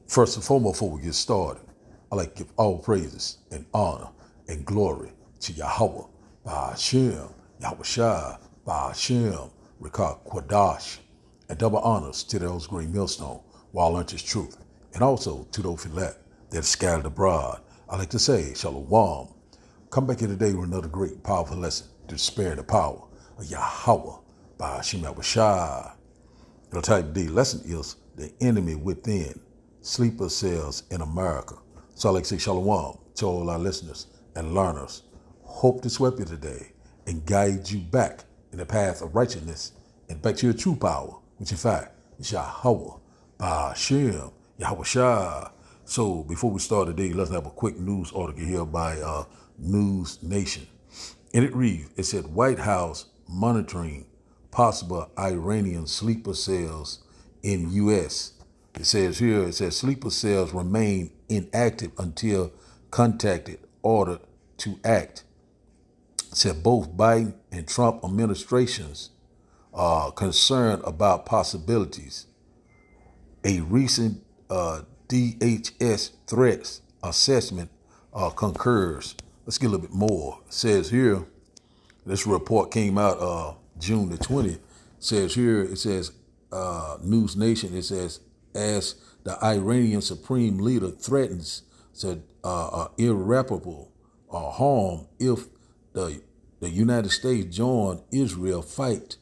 First and foremost, before we get started, I like to give all praises and honor and glory to Yahweh, Ba'ashem, Yahweh Shai, Ba'ashem, Rekah Quadash, and double honors to those great millstone, while unto truth, and also to those elect that are scattered abroad. I like to say, Shalom. Come back here today with another great, powerful lesson to spare the power of Yahweh, Ba'ashem, Yahweh Shai. The type of the lesson is the enemy within, sleeper cells in America. So I like to say shalom to all our listeners and learners. Hope to sweep you today and guide you back in the path of righteousness and back to your true power, which in fact is Yahweh, Ba'ashem, Yahweh Shai. So before we start today, let's have a quick news article here by News Nation. And it reads, it said White House monitoring possible Iranian sleeper cells in U.S. It says here, it says sleeper cells remain inactive until contacted, ordered to act. It said both Biden and Trump administrations are concerned about possibilities. A recent DHS threats assessment concurs. Let's get a little bit more. It says here, this report came out June the 20th. Says here, it says, News Nation, it says, as the Iranian supreme leader threatens said irreparable harm if the United States join Israel fight,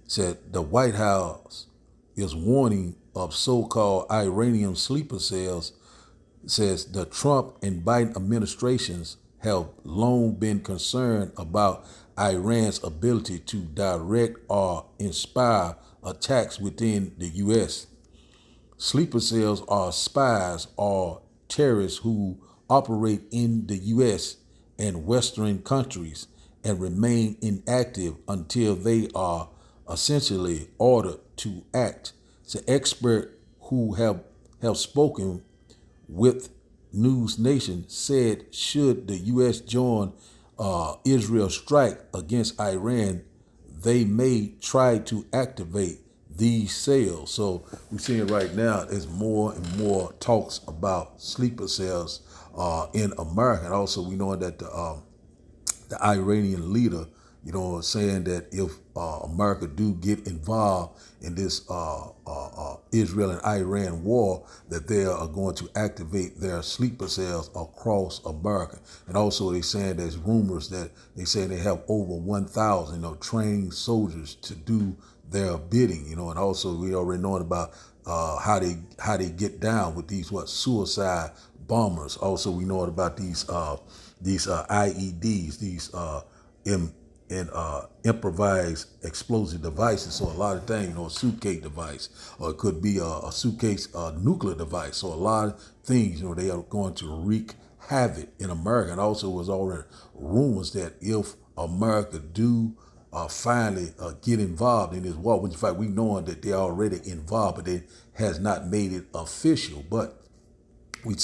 said the White House is warning of so-called Iranian sleeper cells. Says the Trump and Biden administrations have long been concerned about Iran's ability to direct or inspire attacks within the U.S. Sleeper cells are spies or terrorists who operate in the U.S. and Western countries and remain inactive until they are essentially ordered to act. So experts who have spoken with News Nation said should the U.S. join Israel's strike against Iran, they may try to activate these cells. So we're seeing right now there's more and more talks about sleeper cells in America. And also we know that the Iranian leader, saying that if America do get involved in this Israel and Iran war, that they are going to activate their sleeper cells across America. And also they saying there's rumors that they say they have over 1,000 trained soldiers to do their bidding. And also we already know about how they get down with these suicide bombers. Also we know about these IEDs, these improvised explosive devices. So a lot of things, a suitcase device, or it could be a suitcase nuclear device. So a lot of things, they are going to wreak havoc in America. And also was already rumors that if America do finally get involved in this war, which in fact we know that they're already involved, but it has not made it official. But we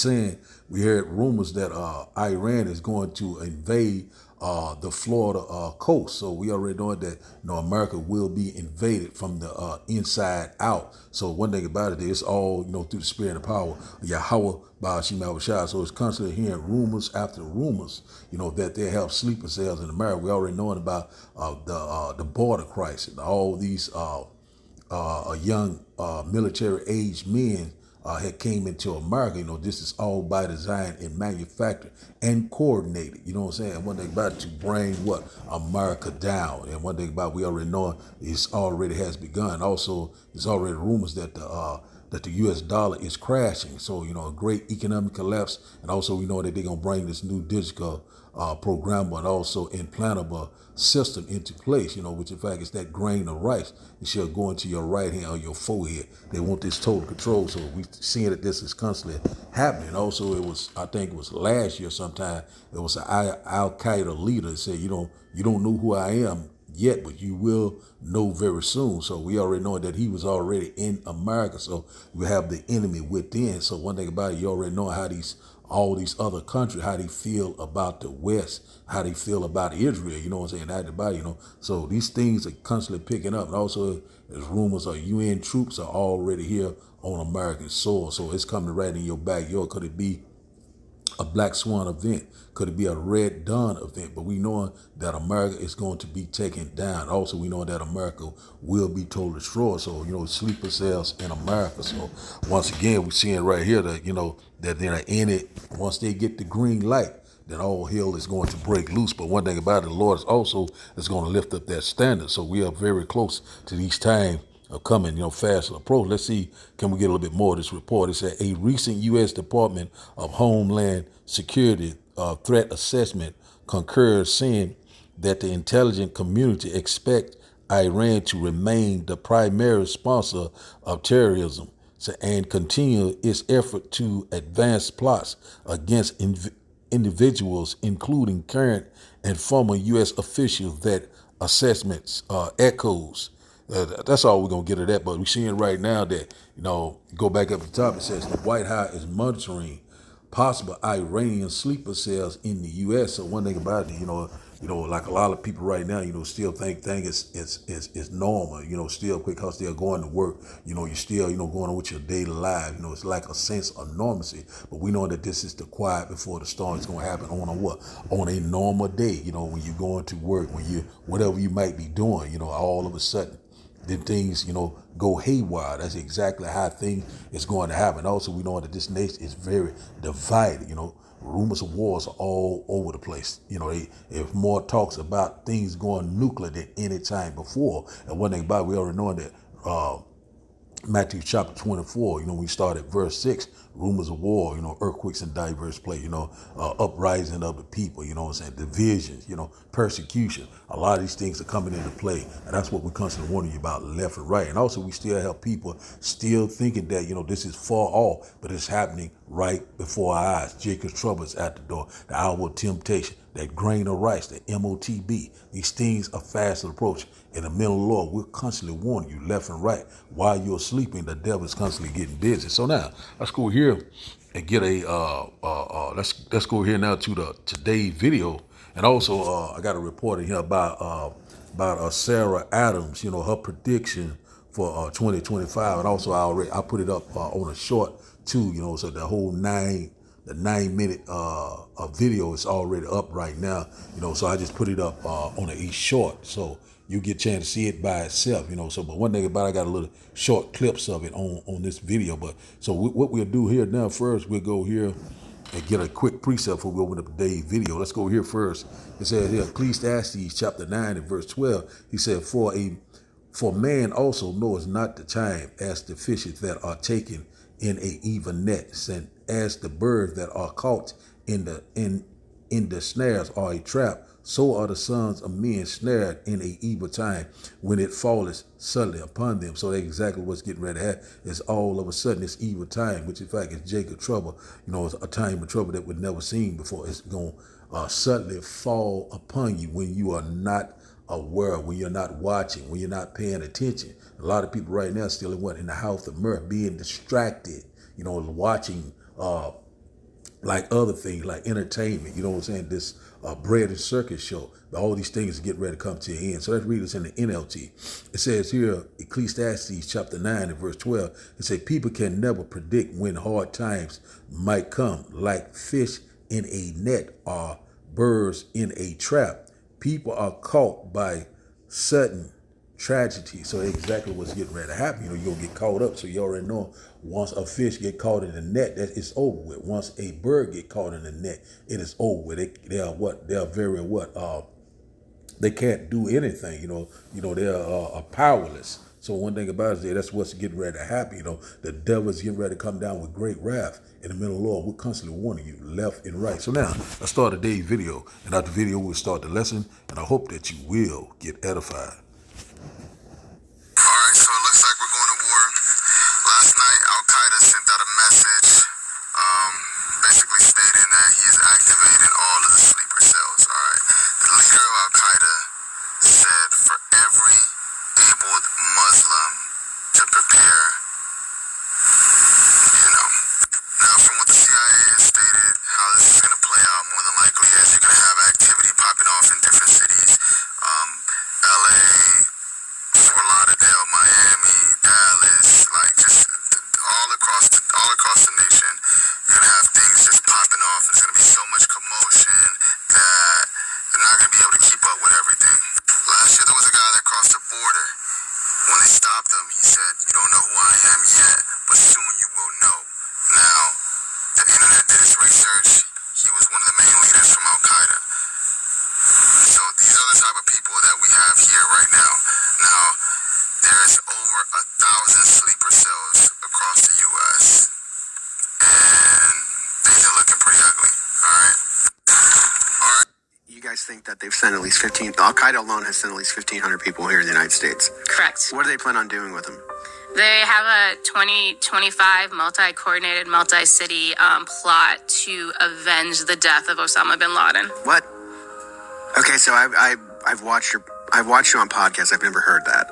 heard rumors that Iran is going to invade the Florida coast. So we already know that America will be invaded from the inside out. So one thing about it, it's all through the spirit and power of Yahweh Ba'ashem Yahweh Shai. So it's constantly hearing rumors after rumors, that they have sleeper cells in America. We already knowing about the border crisis, all these young military aged men had came into America. This is all by design and manufactured and coordinated. You know what I'm saying? One thing about it, to bring America down. And one thing about it, we already know it already has begun. Also, there's already rumors that the U.S. dollar is crashing. So, a great economic collapse. And also we know that they're going to bring this new digital programmable and also implantable system into place, which in fact is that grain of rice. It shall go into your right hand or your forehead. They want this total control. So we seeing that this is constantly happening. Also, I think it was last year sometime, it was an Al Qaeda leader that said, you don't know who I am yet, but you will know very soon. So we already know that he was already in America. So we have the enemy within. So one thing about it, you already know how these all these other countries, how they feel about the West, how they feel about Israel, you know what I'm saying, everybody, So these things are constantly picking up. And also there's rumors of UN troops are already here on American soil. So it's coming right in your backyard. Could it be a Black Swan event? Could it be a Red Dawn event? But we know that America is going to be taken down. Also, we know that America will be totally destroyed. So, sleeper cells in America. So once again, we're seeing right here that, that they're in it. Once they get the green light, then all hell is going to break loose. But one thing about it, the Lord is going to lift up that standard. So we are very close to these times of coming, fast approach. Let's see, can we get a little bit more of this report? It said a recent U.S. Department of Homeland Security threat assessment concurs, saying that the intelligence community expect Iran to remain the primary sponsor of terrorism and continue its effort to advance plots against individuals, including current and former U.S. officials. That assessments echoes. That's all we're going to get at that. But we're seeing right now that, go back up the top, it says the White House is monitoring possible Iranian sleeper cells in the U.S. So one thing about it, like a lot of people right now, still think it's normal, still because they're going to work, you're still, going on with your daily life, it's like a sense of normalcy. But we know that this is the quiet before the storm. Is going to happen on on a normal day, when you're going to work, when you, whatever you might be doing, all of a sudden, then things, go haywire. That's exactly how things is going to happen. Also, we know that this nation is very divided. Rumors of wars are all over the place. If more talks about things going nuclear than any time before. And one thing about it, we already know that Matthew Chapter 24, we start at verse 6, rumors of war, earthquakes in diverse places, uprising of the people, divisions, persecution. A lot of these things are coming into play. And that's what we're constantly warning you about, left and right. And also we still have people still thinking that, this is far off, but it's happening right before our eyes. Jacob's trouble is at the door, the hour of temptation, that grain of rice, the MOTB. These things are fast approaching. In the middle of the Lord, we're constantly warning you left and right. While you're sleeping, the devil is constantly getting busy. So now, let's go here and get let's go here now to today's video. And also, I got a report in here about Sarah Adams, her prediction for 2025. And also, I put it up on a short too, so the whole 9-minute video is already up right now, so I just put it up on a short, so you get a chance to see it by itself, so, but one thing about it, I got a little short clips of it on this video. But so what we'll do here now, first we'll go here and get a quick precept before we open up today's video. Let's go here first. It says here, Ecclesiastes chapter 9 and verse 12, he said, for man also knows not the time as the fishes that are taken in a even net, and as the birds that are caught in the snares are a trap, so are the sons of men snared in a evil time when it falleth suddenly upon them. So that's exactly what's getting ready to happen. It's all of a sudden this evil time, which in fact is Jacob's trouble. It's a time of trouble that we've never seen before. It's going to suddenly fall upon you when you are not aware, when you're not watching, when you're not paying attention. A lot of people right now still in the house of mirth, being distracted, watching like other things, like entertainment, this bread and circus show. All these things are getting ready to come to an end. So let's read this in the NLT. It says here, Ecclesiastes chapter 9 and verse 12, it says, people can never predict when hard times might come, like fish in a net or birds in a trap. People are caught by sudden tragedy. So exactly what's getting ready to happen. You're going to get caught up. So you already know, once a fish get caught in the net, that it's over with. Once a bird get caught in the net, it is over with. They are very they can't do anything. They're powerless. So one thing about it is that's what's getting ready to happen. The devil is getting ready to come down with great wrath in the middle of the Lord. We're constantly warning you left and right. So now let's start today's video. And after the video, we'll start the lesson. And I hope that you will get edified. Alright, so it looks like we're going to war. Last night, Qaeda sent out a message basically stating that he is activating all of the sleeper cells. Alright, the leader of Qaeda said for every abled Muslim to prepare, Now from what the CIA is stated how this is going to play out. More than likely is you're going to have activity popping off in different cities. LA, Fort Lauderdale, Miami, Dallas, like just all across the nation. You're going to have things just popping off. There's going to be so much commotion that they're not going to be able to keep up with everything. Last year there was a guy that crossed the border. When they stopped him, he said, "You don't know who I am yet, but soon you will know." Now, the internet did its research. He was one of the main leaders from Al-Qaeda. So these are the type of people that we have here right now. Now, there's over 1,000 sleeper cells across the U.S. And things are looking pretty ugly. All right. You guys think that they've sent at least 15, Al-Qaeda alone has sent at least 1,500 people here in the United States. Correct. What do they plan on doing with them? They have a 2025 multi-coordinated, multi-city plot to avenge the death of Osama bin Laden. What? Okay, so I've watched you on podcasts. I've never heard that.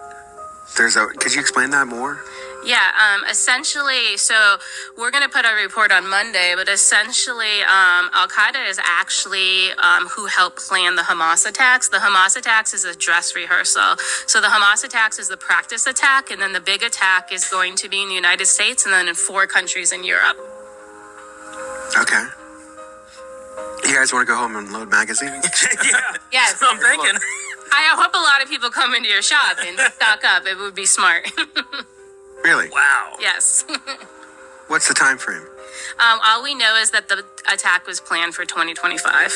Could you explain that more? Yeah, essentially, so we're going to put a report on Monday, but essentially, Al-Qaeda is actually who helped plan the Hamas attacks. The Hamas attacks is a dress rehearsal. So the Hamas attacks is the practice attack, and then the big attack is going to be in the United States and then in 4 countries in Europe. Okay. You guys want to go home and load magazines? Yeah, Yes. that's what I'm thinking. I hope a lot of people come into your shop and stock up. It would be smart. Really? Wow. Yes. What's the time frame? All we know is that the attack was planned for 2025.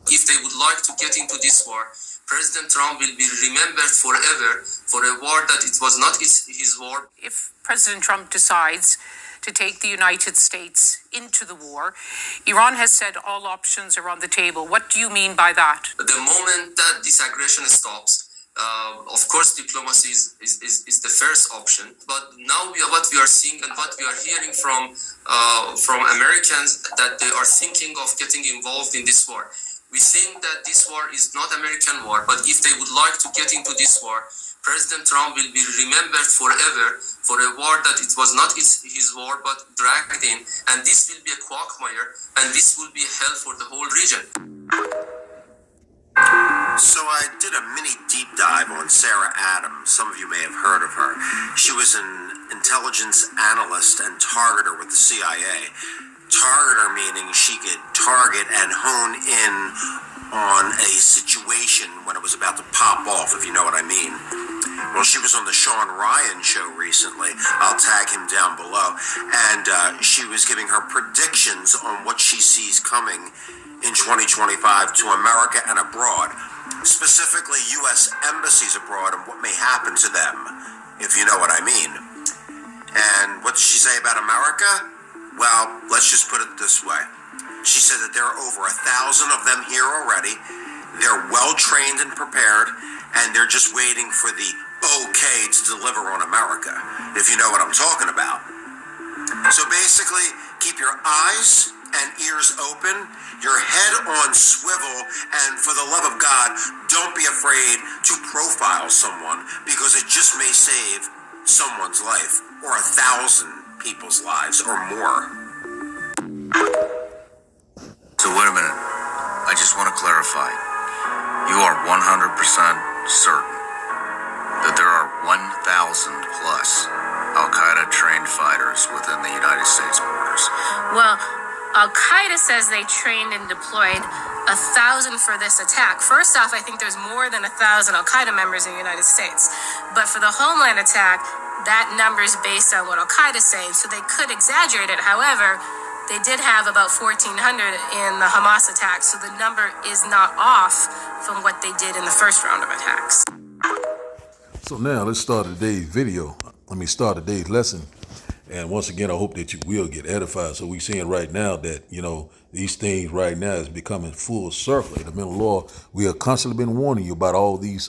If they would like to get into this war, President Trump will be remembered forever for a war that it was not his war. If President Trump decides to take the United States into the war, Iran has said all options are on the table. What do you mean by that? The moment that this aggression stops, of course, diplomacy is the first option. But now what we are seeing and what we are hearing from Americans that they are thinking of getting involved in this war. We think that this war is not American war, but if they would like to get into this war, President Trump will be remembered forever for a war that it was not his war, but dragged in. And this will be a quagmire, and this will be hell for the whole region. So I did a mini deep dive on Sarah Adams. Some of you may have heard of her. She was an intelligence analyst and targeter with the CIA. Targeter meaning she could target and hone in on a situation when it was about to pop off, if you know what I mean. Well, she was on the Sean Ryan show recently. I'll tag him down below. And she was giving her predictions on what she sees coming in 2025 to America and abroad, specifically U.S. embassies abroad and what may happen to them, if you know what I mean. And what did she say about America? Well, let's just put it this way. She said that there are over 1,000 of them here already. They're well trained and prepared, and they're just waiting for the okay to deliver on America, if you know what I'm talking about. So basically, keep your eyes and ears open, your head on swivel, and for the love of God, don't be afraid to profile someone, because it just may save someone's life, or 1,000 people's lives, or more. So wait a minute. I just want to clarify. You are 100% certain that there are 1,000 plus Al-Qaeda trained fighters within the United States borders? Well, Al-Qaeda says they trained and deployed 1,000 for this attack. First off, I think there's more than 1,000 Al-Qaeda members in the United States. But for the Homeland attack, that number is based on what Al-Qaeda is saying, so they could exaggerate it. However, they did have about 1,400 in the Hamas attack, so the number is not off from what they did in the first round of attacks. So now let's start today's video. Start today's lesson. And once again, I hope that you will get edified. So we're seeing right now that, these things right now is becoming full circle. In the middle law, we have constantly been warning you about all these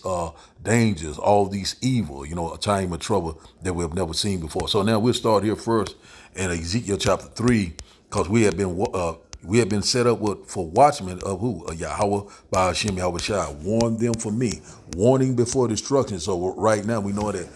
dangers, all these evil, a time of trouble that we have never seen before. So now we'll start here first in Ezekiel Chapter 3, because we have been set up for watchmen of who? Yahweh, by Hashem, Yahweh Shai. Warn them for me. Warning before destruction. So right now we know that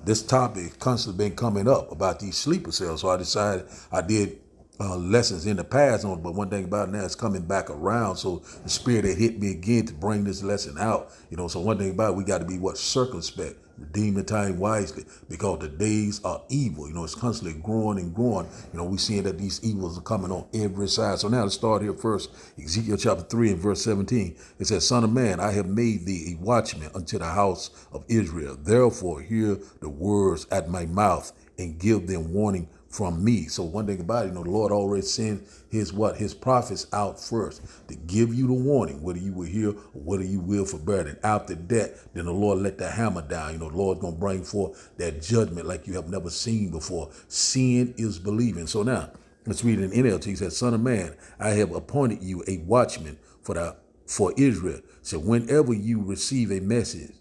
this topic constantly been coming up about these sleeper cells. So I decided I did lessons in the past on it, but one thing about it now, it's coming back around. So the Spirit had hit me again to bring this lesson out. So one thing about it, we got to be circumspect, redeem the time wisely, because the days are evil. It's constantly growing and growing. We seeing that these evils are coming on every side. So now let's start here first. Ezekiel chapter 3 and verse 17. It says, Son of man, I have made thee a watchman unto the house of Israel. Therefore hear the words at my mouth and give them warning from me. So one thing about it, the Lord already sent his prophets out first to give you the warning, whether you will hear or whether you will forbear. And after that, then the Lord let the hammer down. The Lord's going to bring forth that judgment like you have never seen before. Seeing is believing. So now let's read in NLT. He says, Son of man, I have appointed you a watchman for Israel. So whenever you receive a message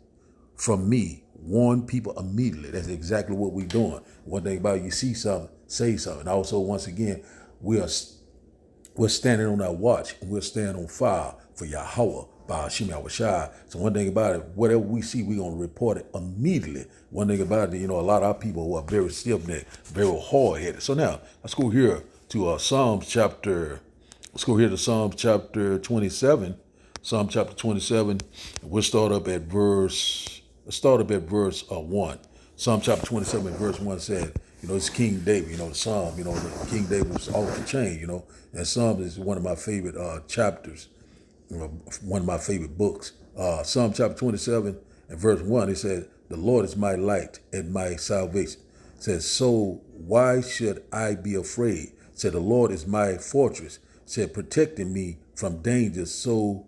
from me, warn people immediately. That's exactly what we're doing. One thing about it, you see something, say something. Also, once again, we're standing on our watch, and we're standing on fire for Yahweh by Hashem Yahushua. So one thing about it, whatever we see, we're going to report it immediately. One thing about it, a lot of our people who are very stiff-necked, very hard-headed. So now, let's go here to Psalms chapter 27. Psalm chapter 27. We'll start up at verse 1. Psalm chapter 27 verse 1 said, it's King David, the Psalm, King David was off the chain, and Psalm is one of my favorite chapters, one of my favorite books. Psalm chapter 27 and verse 1, it said, the Lord is my light and my salvation. It says, so why should I be afraid? It said, the Lord is my fortress. It said, protecting me from danger. So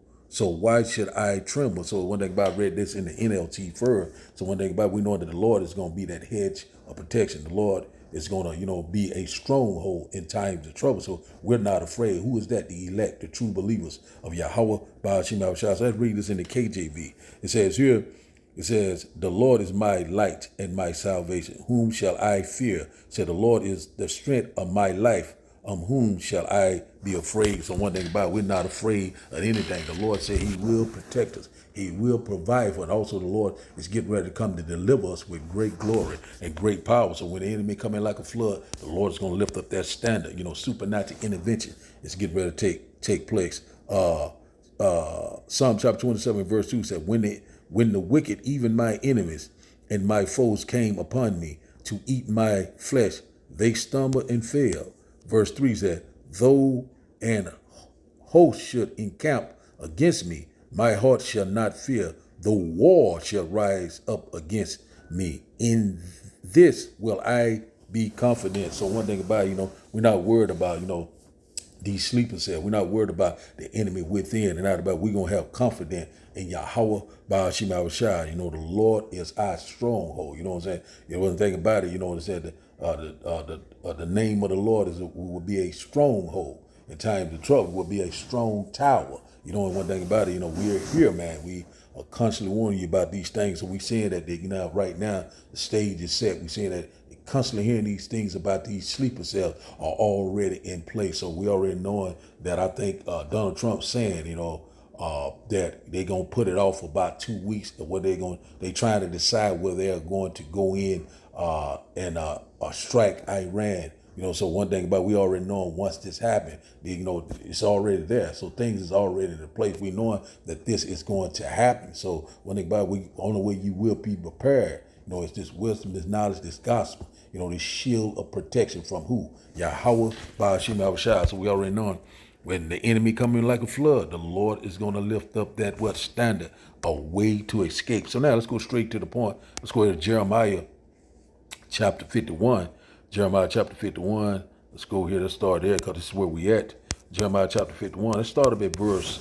why should I tremble? So one thing about, I read this in the NLT first. So one thing about, we know that the Lord is going to be that hedge of protection. The Lord is going to, be a stronghold in times of trouble. So we're not afraid. Who is that? The elect, the true believers of Yahweh, Ba'ashim Yahushua. So let's read this in the KJV. It says here, the Lord is my light and my salvation. Whom shall I fear? Said the Lord is the strength of my life. Whom shall I be afraid? So one thing about it, we're not afraid of anything. The Lord said he will protect us. He will provide for us. And also the Lord is getting ready to come to deliver us with great glory and great power. So when the enemy come in like a flood, the Lord is going to lift up that standard. Supernatural intervention is getting ready to take place. Psalm chapter 27 verse 2 said, when the wicked, even my enemies and my foes, came upon me to eat my flesh, they stumbled and fell. Verse 3 said, though an host should encamp against me, my heart shall not fear. The war shall rise up against me. In this will I be confident. So one thing about it, we're not worried about, these sleeper cells. We're not worried about the enemy within, and not about, we're going to have confidence in Yahweh, Ba'ashim Yahushua. The Lord is our stronghold. You know what I'm saying? One thing about it, it said the name of the Lord will be a stronghold. In times of trouble, will be a strong tower. And one thing about it, we're here, man. We are constantly warning you about these things. So we're saying that right now, the stage is set. We're saying that constantly hearing these things about these sleeper cells are already in place. So we already knowing that. I think Donald Trump saying, that they're going to put it off for about 2 weeks. What they trying to decide whether they're going to go in and strike Iran. So one thing about, we already know once this happened, it's already there. So things is already in place. We knowing that this is going to happen. So one thing about, only way you will be prepared, it's this wisdom, this knowledge, this gospel, this shield of protection from who? Yahweh, Ba'ashim Yahushua. So we already know when the enemy come in like a flood, the Lord is going to lift up that standard, a way to escape. So now let's go straight to the point. Let's go to Jeremiah chapter 51. Jeremiah chapter 51. Let's go here. Let's start there because this is where we at. Jeremiah chapter 51. Let's start up at verse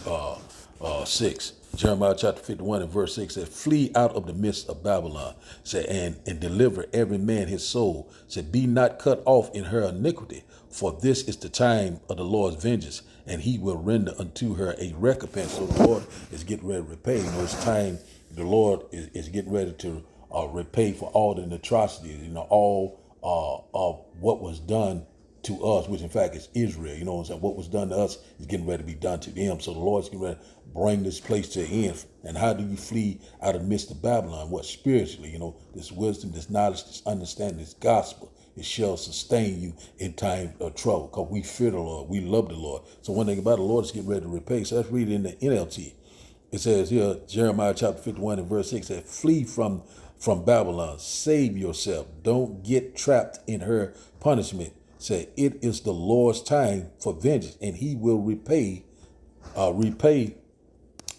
6. Jeremiah chapter 51 and verse 6 says, flee out of the midst of Babylon, and deliver every man his soul. Be not cut off in her iniquity, for this is the time of the Lord's vengeance, and he will render unto her a recompense. So the Lord is getting ready to repay. It's time the Lord is getting ready to repay for all the atrocities, all of what was done to us, which in fact is Israel. You know what I'm saying? What was done to us is getting ready to be done to them. So the Lord's getting ready to bring this place to an end. And how do you flee out of the midst of Babylon? What? Spiritually, you know, this wisdom, this knowledge, this understanding, this gospel. It shall sustain you in time of trouble, because we fear the Lord. We love the Lord. So one thing about the Lord is getting ready to repay. So let's read it in the NLT. It says here, Jeremiah chapter 51 and verse 6 says, flee from Babylon. Save yourself. Don't get trapped in her punishment. Say, it is the Lord's time for vengeance, and he will repay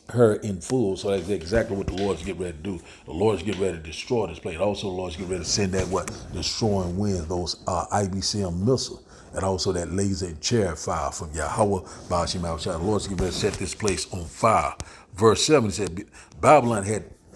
her in full. So that's exactly what the Lord's getting ready to do. The Lord's getting ready to destroy this place. Also, the Lord's getting ready to send that destroying winds, those IBCM missiles, and also that laser and chariot fire from Yahweh. The Lord's getting ready to set this place on fire. Verse 7 said, Babylon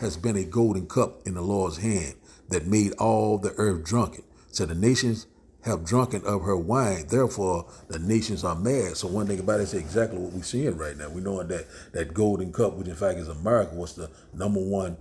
has been a golden cup in the Lord's hand that made all the earth drunken. So the nations have drunken of her wine, therefore the nations are mad. So one thing about it is exactly what we're seeing right now. We know that golden cup, which in fact is America, was the number one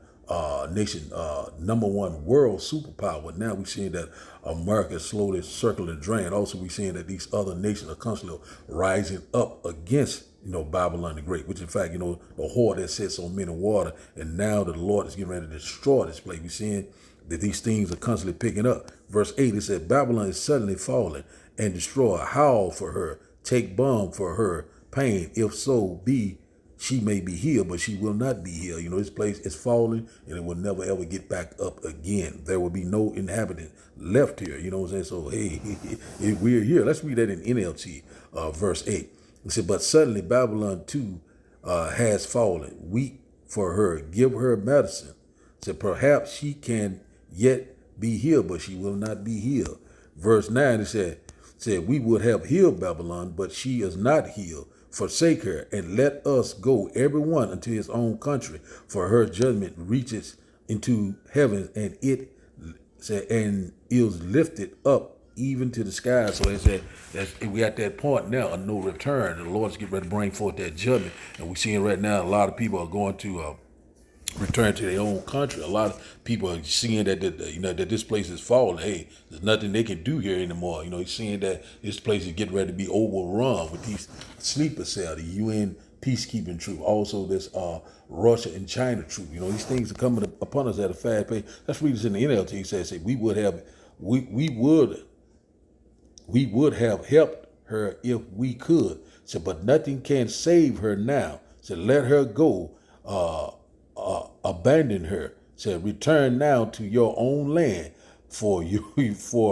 nation, number one world superpower. But now we're seeing that America is slowly circling the drain. Also, we're seeing that these other nations are constantly rising up against, Babylon the Great, which in fact, the whore that sits on many water. And now that the Lord is getting ready to destroy this place, we're seeing that these things are constantly picking up. Verse 8, it said, Babylon is suddenly falling and destroy. Howl for her. Take balm for her pain. If so be, she may be healed, but she will not be healed. This place is falling, and it will never, ever get back up again. There will be no inhabitant left here. You know what I'm saying? So, hey, we're here. Let's read that in NLT, verse 8. It said, but suddenly Babylon too has fallen. Weep for her. Give her medicine. It said, perhaps she can yet be healed, but she will not be healed. Verse 9, it said, we would have healed Babylon, but she is not healed. Forsake her, and let us go, everyone unto his own country, for her judgment reaches into heaven, and it said, and is lifted up even to the sky. So it said that we at that point now of no return. The Lord's getting ready to bring forth that judgment, and we're seeing right now a lot of people are going to return to their own country. A lot of people are seeing that this place is falling. Hey, there's nothing they can do here anymore. He's seeing that this place is getting ready to be overrun with these sleeper cells, the UN peacekeeping troop, also this Russia and China troop. These things are coming upon us at a fast pace. Let's read this in the NLT. It says, we would have helped her if we could. So, but nothing can save her now. So let her go. Abandon her. Said, return now to your own land, for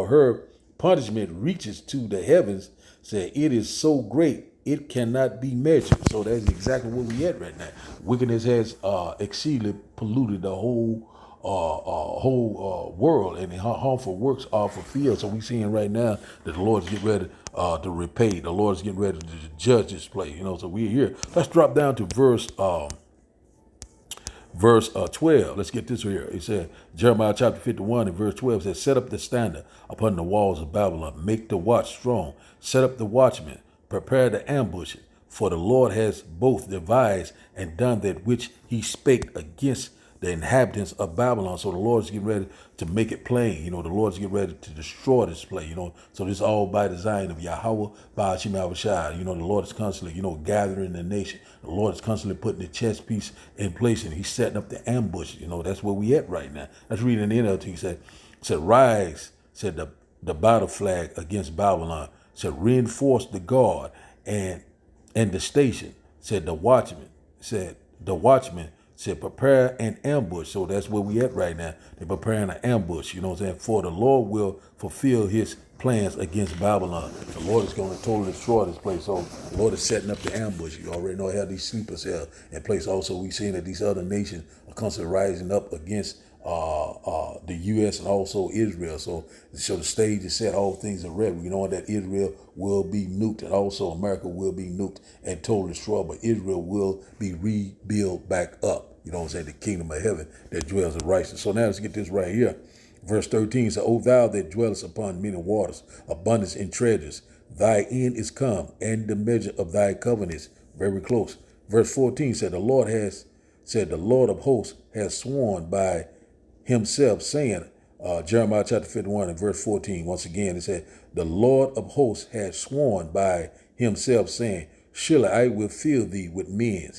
her punishment reaches to the heavens. Said, it is so great it cannot be measured. So that's exactly where we at right now. Wickedness has exceedingly polluted the whole world, and harmful works are fulfilled. So we're seeing right now that the Lord's getting ready to repay. The Lord's getting ready to judge this place. So we're here. Let's drop down to verse 12. Let's get this here. It said, Jeremiah chapter 51 and verse 12 says, set up the standard upon the walls of Babylon. Make the watch strong. Set up the watchmen. Prepare the ambushes. For the Lord has both devised and done that which he spake against the inhabitants of Babylon. So the Lord's getting ready to make it plain. The Lord's getting ready to destroy this place. So this is all by design of Yahweh, by Hashem Avashai. The Lord is constantly, gathering the nation. The Lord is constantly putting the chess piece in place, and he's setting up the ambush. That's where we at right now. Let's read in the NLT. He said, rise, said the battle flag against Babylon. Said, reinforce the guard and the station. Said the watchman. Said, prepare an ambush. So that's where we at right now. They're preparing an ambush. For the Lord will fulfill his plans against Babylon. The Lord is going to totally destroy this place. So the Lord is setting up the ambush. You already know how these sleeper cells in place. Also, we're seeing that these other nations are constantly rising up against the U.S. and also Israel. So the stage is set. All things are ready. We know that Israel will be nuked, and also America will be nuked and totally destroyed. But Israel will be rebuilt back up. The kingdom of heaven that dwells in righteousness. So now let's get this right here. Verse 13 says, O thou that dwellest upon many waters, abundance in treasures, thy end is come, and the measure of thy covenants very close. Verse 14 said, the Lord of hosts has sworn by himself, saying, Jeremiah chapter 51 and verse 14. Once again, it said, the Lord of hosts had sworn by himself, saying, surely I will fill thee with men,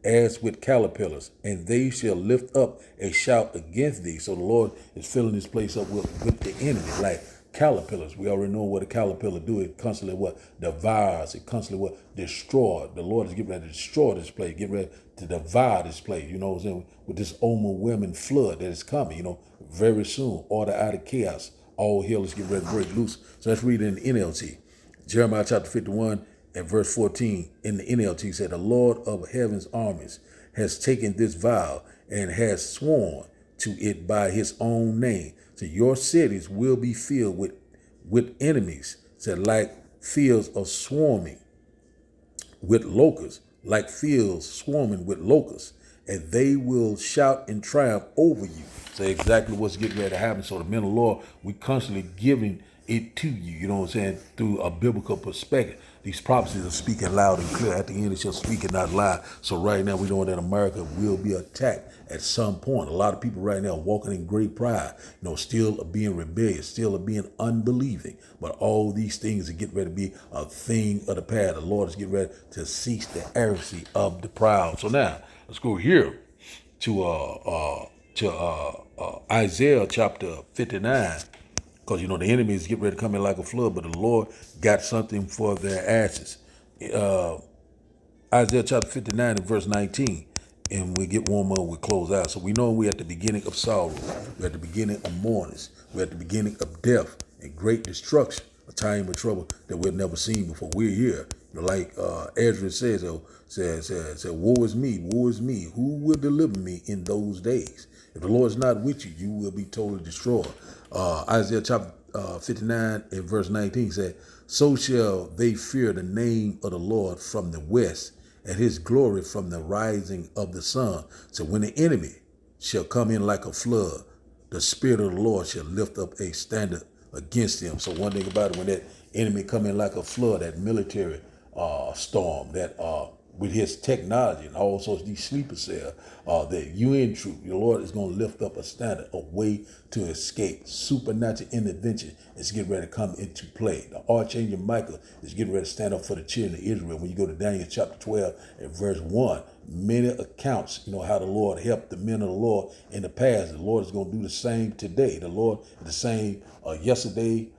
as with caterpillars, and they shall lift up a shout against thee. So the Lord is filling this place up with the enemy, like caterpillars. We already know what a caterpillar do. It constantly what devours. It constantly what destroys. The Lord is getting ready to destroy this place, get ready to devour this place. You know what I'm saying? With this overwhelming flood that is coming, you know, very soon. Order out of chaos. All hell is getting ready to break loose. So let's read it in the NLT. Jeremiah chapter 51 and verse 14 in the NLT said, the Lord of heaven's armies has taken this vow and has sworn to it by his own name. So your cities will be filled with enemies, said, like fields of swarming with locusts, like fields swarming with locusts, and they will shout in triumph over you. So exactly what's getting ready to happen. So the men of the Lord, we constantly giving it to you, you know what I'm saying, through a biblical perspective. These prophecies are speaking loud and clear. At the end, it shall speak and not lie. So right now, we know that America will be attacked at some point. A lot of people right now walking in great pride, you know, still being rebellious, still being unbelieving. But all these things are getting ready to be a thing of the past. The Lord is getting ready to cease the arrogance of the proud. So now, let's go here to Isaiah chapter 59. Because, you know, the enemy is getting ready to come in like a flood, but the Lord got something for their ashes. Isaiah chapter 59 and verse 19. And we get one more, we close out. So we know we're at the beginning of sorrow. We're at the beginning of mournings. We're at the beginning of death and great destruction, a time of trouble that we've never seen before. We're here. You know, like Ezra says, woe is me, who will deliver me in those days? If the Lord is not with you, you will be totally destroyed. Isaiah chapter 59 and verse 19 said, so shall they fear the name of the Lord from the west, and his glory from the rising of the sun. So when the enemy shall come in like a flood, the Spirit of the Lord shall lift up a standard against him. So one thing about it, when that enemy come in like a flood, that military storm, that with his technology and also these sleeper cells, that you in truth, your Lord is going to lift up a standard, a way to escape. Supernatural intervention is getting ready to come into play. The Archangel Michael is getting ready to stand up for the children of Israel. When you go to Daniel chapter 12 and verse 1, many accounts, you know, how the Lord helped the men of the Lord in the past. The Lord is going to do the same today. The Lord is the same yesterday,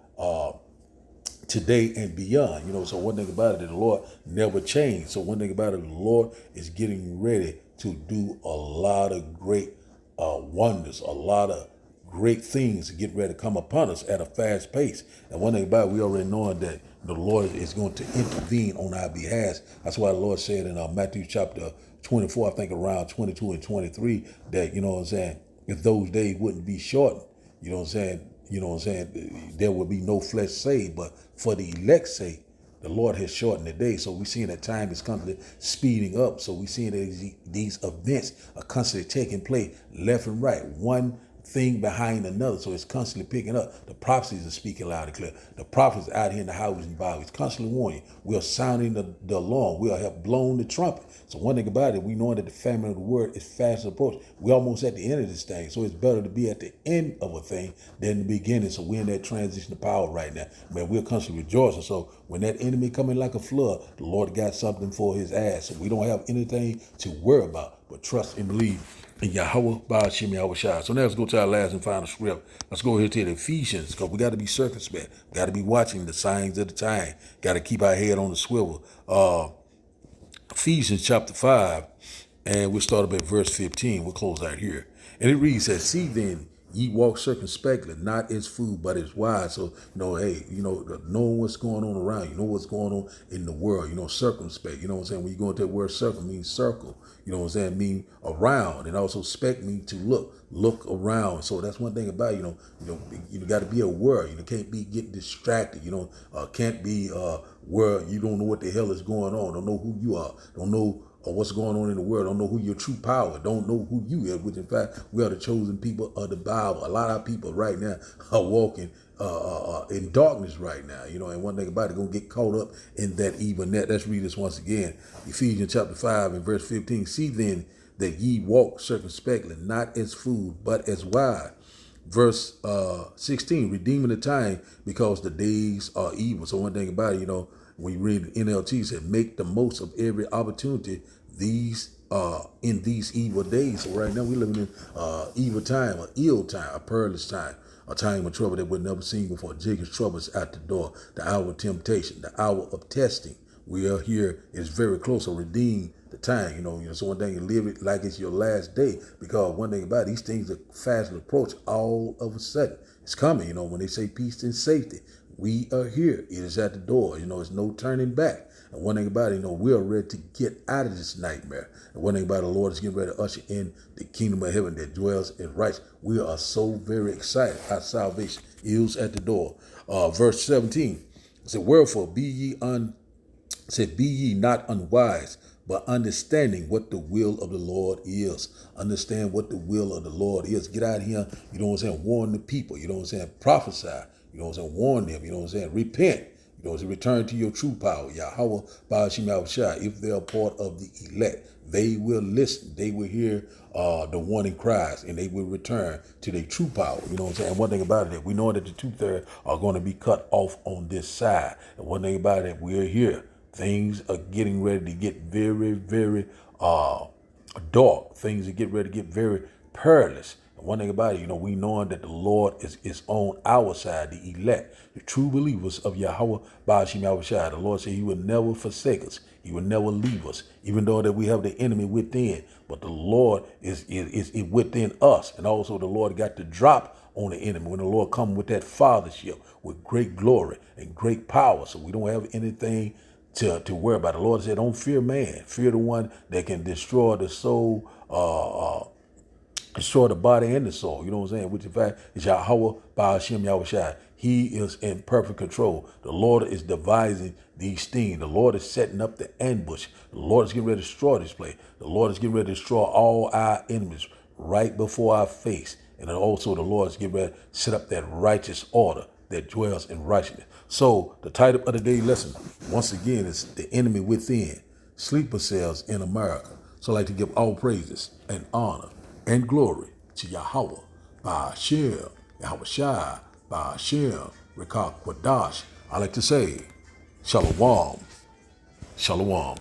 today and beyond, you know. So one thing about it, the Lord never changed. So one thing about it, the Lord is getting ready to do a lot of great wonders, a lot of great things to get ready to come upon us at a fast pace. And one thing about it, we already knowing that the Lord is going to intervene on our behalf. That's why the Lord said in Matthew chapter 24, I think around 22 and 23, that, you know what I'm saying, if those days wouldn't be shortened, you know what I'm saying, there will be no flesh saved, but for the elect's sake, the Lord has shortened the day. So we're seeing that time is constantly speeding up. So we're seeing that these events are constantly taking place left and right, one thing behind another. So it's constantly picking up. The prophecies are speaking loud and clear. The prophets out here in the highways and byways constantly warning. We are sounding the alarm. We have blown the trumpet. So one thing about it, we know that the famine of the word is fast approaching. We're almost at the end of this thing. So it's better to be at the end of a thing than the beginning. So we're in that transition of power right now. Man, we're constantly rejoicing. So when that enemy coming like a flood, the Lord got something for his ass. So we don't have anything to worry about, but trust and believe in Yahweh Ba'ashim Yahweh Shai. So now let's go to our last and final script. Let's go here to the Ephesians, because we got to be circumspect. We got to be watching the signs of the time. Got to keep our head on the swivel. Ephesians chapter 5, and we'll start up at verse 15. We'll close out here. And it reads that, see then, ye walk circumspectly, not as food, but as wise. So, hey, knowing what's going on around you, know what's going on in the world, circumspect. You know what I'm saying? When you go into that word circle, it means circle. You know what I'm saying? Mean around, and also spec means to look around. So that's one thing about you got to be aware. You can't be getting distracted. Can't be where you don't know what the hell is going on. Don't know who you are. Don't know what's going on in the world. Don't know who your true power. Don't know who you are. Which in fact we are the chosen people of the Bible. A lot of people right now are walking in darkness right now, and one thing about it, gonna get caught up in that evil net. Let's read this once again. Ephesians chapter 5 and verse 15. See then that ye walk circumspectly, not as fools, but as wise, Verse 16, redeeming the time because the days are evil. So one thing about it, when you read the NLT, it said, make the most of every opportunity in these evil days. So right now we're living in evil time, an ill time, a perilous time, a time of trouble that we've never seen before. Jacob's trouble is at the door, the hour of temptation, the hour of testing. We are here, it's very close. So redeem the time, so one thing, you live it like it's your last day, because one thing about it, these things are fast approach all of a sudden. It's coming, when they say peace and safety, we are here. It is at the door, it's no turning back. And one thing about it, we are ready to get out of this nightmare. And one thing about the Lord is getting ready to usher in the kingdom of heaven that dwells in righteousness. We are so very excited. Our salvation is at the door. Verse 17, it said, wherefore be ye not unwise, but understanding what the will of the Lord is. Understand what the will of the Lord is. Get out here, warn the people, prophesy, warn them, repent, return to your true power. Yahweh, Ba'ashim Yahushua, if they're part of the elect, they will listen. They will hear the warning cries, and they will return to their true power. And one thing about it, we know that the 2/3 are going to be cut off on this side. And one thing about it, we're here. Things are getting ready to get very, very dark. Things are getting ready to get very perilous. And one thing about it, we knowing that the Lord is on our side, the elect, the true believers of Yahweh, Ba'ashim Yahushua. The Lord said he will never forsake us. He will never leave us, even though that we have the enemy within. But the Lord is within us. And also the Lord got to drop on the enemy when the Lord come with that fathership, with great glory and great power. So we don't have anything to worry about. The Lord said, don't fear man. Fear the one that can destroy the soul, destroy the body and the soul. Which in fact is Yahweh Ba'ashim Yahushua. He is in perfect control. The Lord is devising these things. The Lord is setting up the ambush. The Lord is getting ready to destroy this place. The Lord is getting ready to destroy all our enemies right before our face. And also the Lord is getting ready to set up that righteous order that dwells in righteousness. So the title of the day lesson, once again, is The Enemy Within, Sleeper Cells in America. So I'd like to give all praises and honor and glory to Yahweh, Ba'ashim, Yahushua, Ba'ashim, Rekah Kwadash. I like to say, Shalom, Shalom.